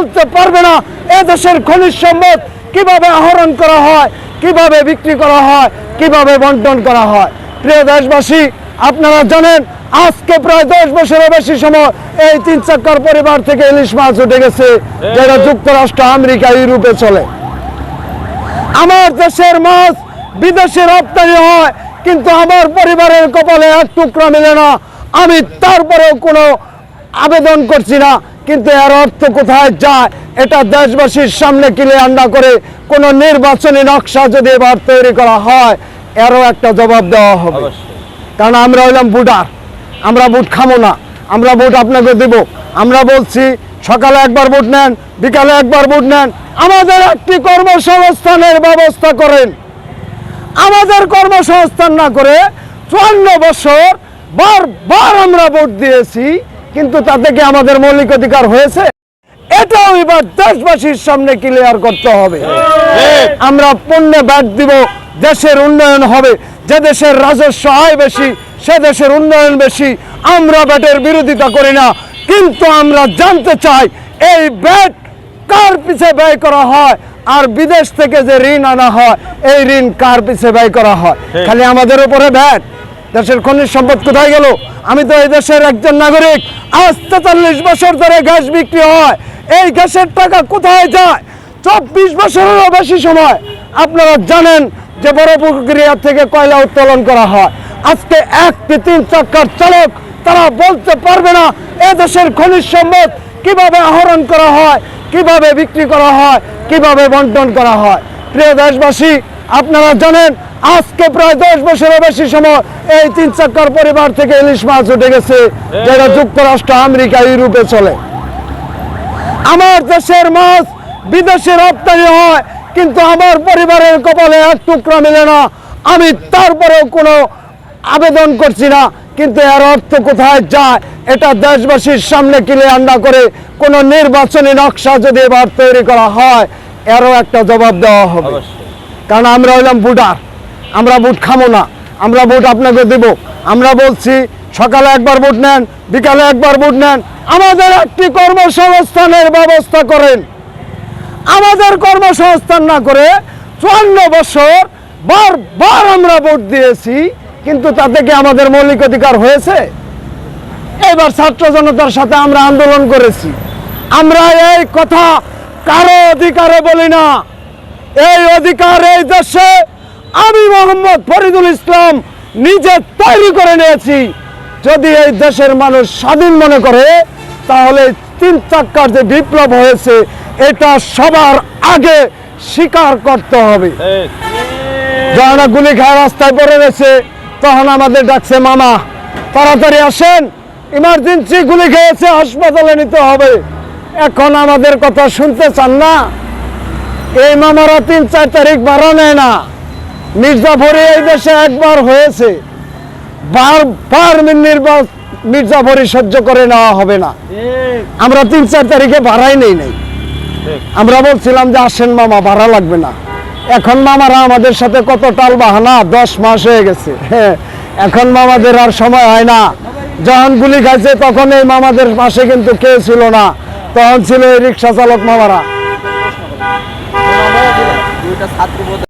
বলতে পারবে না এ দেশের খনিজ সম্পদ কিভাবে আহরণ করা হয়, কিভাবে বিক্রি করা হয়, কিভাবে বন্টন করা হয়। প্রিয় দেশবাসী, আপনারা জানেন আজকে প্রায় 10 বছরের বেশি সময় এই 3 চাক্কার পরিবার থেকে ইলিশ মাছ উঠে গেছে, যেটা যুক্তরাষ্ট্র, আমেরিকা, ইউরোপে চলে। আমার দেশের মাছ বিদেশে রপ্তানি হয়, কিন্তু আমার পরিবারের কপালে এক টুকরা মেলে না। আমি তারপরেও কোনো আবেদন করছি না, কিন্তু এর অর্থ কোথায় যায় এটা দেশবাসীর সামনে ক্লিয়ার না করে কোনো নির্বাচনী নকশা যদি এবার তৈরি করা হয়, এরও একটা জবাব দেওয়া হবে। কারণ আমরা হইলাম ভোটার, আমরা ভোট খামো না, আমরা ভোট আপনাকে দেব। আমরা বলছি সকালে একবার ভোট নেন, বিকালে একবার ভোট নেন, আমাদের একটি কর্মসংস্থানের ব্যবস্থা করেন। আমাদের কর্মসংস্থান না করে 54 বছর বারবার আমরা ভোট দিয়েছি, কিন্তু তাতে কি আমাদের মৌলিক অধিকার হয়েছে? এটাও এবার দেশবাসীর সামনে ক্লিয়ার করতে হবে। আমরা পণ্যে ব্যাট দিব, দেশের উন্নয়ন হবে। যে দেশের রাজস্ব আয় বেশি সে দেশের উন্নয়ন বেশি। আমরা ব্যাটের বিরোধিতা করি না, কিন্তু আমরা জানতে চাই এই ব্যাট কার পিছে ব্যয় করা হয়, আর বিদেশ থেকে যে ঋণ আনা হয় এই ঋণ কার পিছে ব্যয় করা হয়? খালি আমাদের উপরে ব্যাট। দেশের খনিজ সম্পদ কোথায় গেল? আমি তো এই দেশের একজন নাগরিক। আজ 43 বছর ধরে গ্যাস বিক্রি হয়, এই গ্যাসের টাকা কোথায় যায়? 24 বছরেরও বেশি সময় আপনারা জানেন যে বড় প্রক্রিয়া থেকে কয়লা উত্তোলন করা হয়। আজকে একটি 3 চাক্কার চালক তারা বলতে পারবে না এ দেশের খনিজ সম্পদ কিভাবে আহরণ করা হয়, কিভাবে বিক্রি করা হয়, কিভাবে বন্টন করা হয়। প্রিয় দেশবাসী, আপনারা জানেন আজকে প্রায় 10 বছরের বেশি সময় এই 3 চাক্কার পরিবার থেকে ইলিশ মাছ উঠে গেছে, যেটা যুক্তরাষ্ট্র, আমেরিকা, ইউরোপে চলে। আমার দেশের মাছ বিদেশে রপ্তানি হয়, কিন্তু আমার পরিবারের কপালে এক টুকরা মেলে না। আমি তারপরেও কোনো আবেদন করছি না, কিন্তু এর অর্থ কোথায় যায় এটা দেশবাসীর সামনে ক্লিয়ার না করে কোনো নির্বাচনী নকশা যদি এবার তৈরি করা হয়, এরও একটা জবাব দেওয়া হবে। কারণ আমরা হইলাম ভোটার, আমরা ভোট খামো না, আমরা ভোট আপনাকে দেব। আমরা বলছি সকালে একবার ভোট নেন, বিকালে একবার ভোট নেন, আমাদের একটি কর্মসংস্থানের ব্যবস্থা করেন। আমাদের কর্মসংস্থান না করে 54 বছর বারবার আমরা ভোট দিয়েছি, কিন্তু তাতে কি আমাদের মৌলিক অধিকার হয়েছে? এবার ছাত্র জনতার সাথে আমরা আন্দোলন করেছি। আমরা এই কথা কারো অধিকারে বলি না। এই অধিকার এই দেশে আমি মোহাম্মদ ফরিদুল ইসলাম নিজে তৈরি করে নিয়েছি। যদি এই দেশের মানুষ স্বাধীন মনে করে, তাহলে 3 চাক্কার যে বিপ্লব হয়েছে এটা সবার আগে স্বীকার করতে হবে। যখন গুলি খায় রাস্তায় পড়ে গেছে, তখন আমাদের ডাকছে মামা তাড়াতাড়ি আসেন, ইমার্জেন্সি গুলি খেয়েছে, হাসপাতালে নিতে হবে। এখন আমাদের কথা শুনতে চান না। এই মামারা 3-4 তারিখ ভাড়া নেয় না। মির্জাফরে এই দেশে একবার হয়েছে, বারবার মির্জাফরি সহ্য করে নেওয়া হবে না। আমরা 3-4 তারিখে ভাড়াই নেই নাই। আমরা বলছিলাম যে আসেন মামা, ভাড়া লাগবে না। এখন মামারা আমাদের সাথে কত টাল বাহানা, 10 মাস হয়ে গেছে। এখন মামাদের আর সময় হয় না। যখন গুলি খাইছে তখন এই মামাদের পাশে কিন্তু কেউ ছিল না, তখন ছিল এই রিক্সা চালক মামারা।